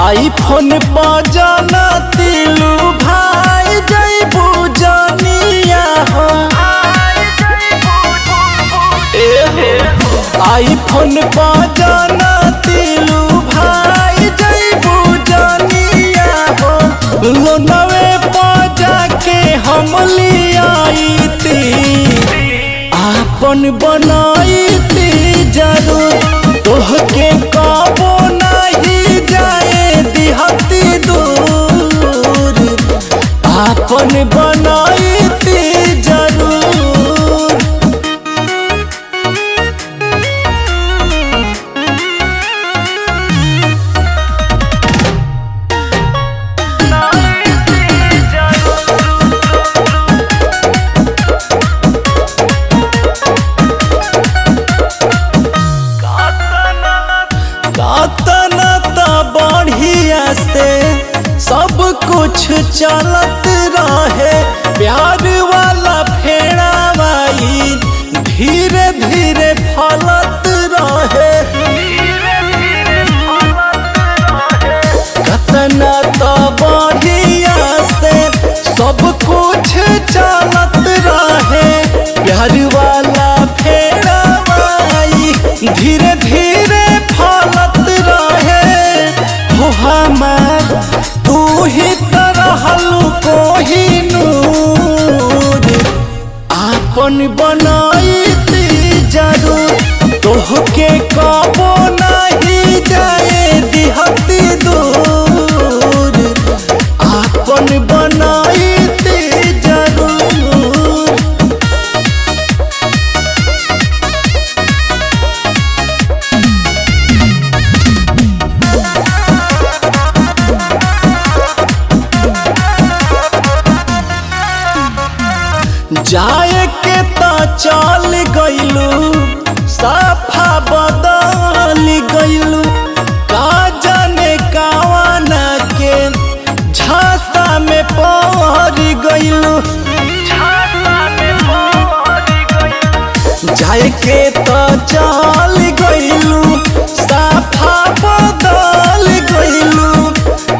IPhone बजाना तिलू भाई जइबू जनिया हो। आईफोन बजाना तिलू भाई जइबू जनिया हो। लोनवे बजा के हम लियाईती आपन बनाईती जरूर तोहके कबो नहीं जाए दिहती दूर आपन बनाईती जरूर। बढ़िया से सब कुछ चलत रहे प्यार वाला फेरा बाई धीरे धीरे फलत रहे। कतना तो बढ़िया से सब कुछ चलत रहे प्यार वाला फेरा बाई धीरे धीरे फलत रहे। हो हमार तू ही तरहलू कोहिनूर आपन बनाईती जरूर तोहके कबो नहीं जाए दिहती दूर आपन बनाईती जरूर। जाए के तो चल गइलू साफा बदल गइलू का जाने कावाना के झांसा में पड़ गइलू। जाए के तो चल गइलू साफा बदल गइलू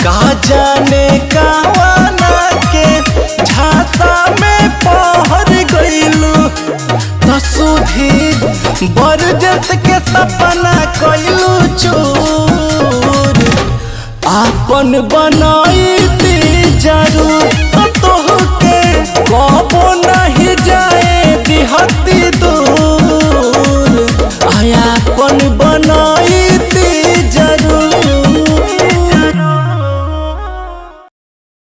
का जाने कावाना के झांसा में पड़ गइलू। सुधीर बरजस के सपना कइलू चूर आपन बनाईती जरूर तोहके कबो नहीं जाए दिहती दूर आपन बनाई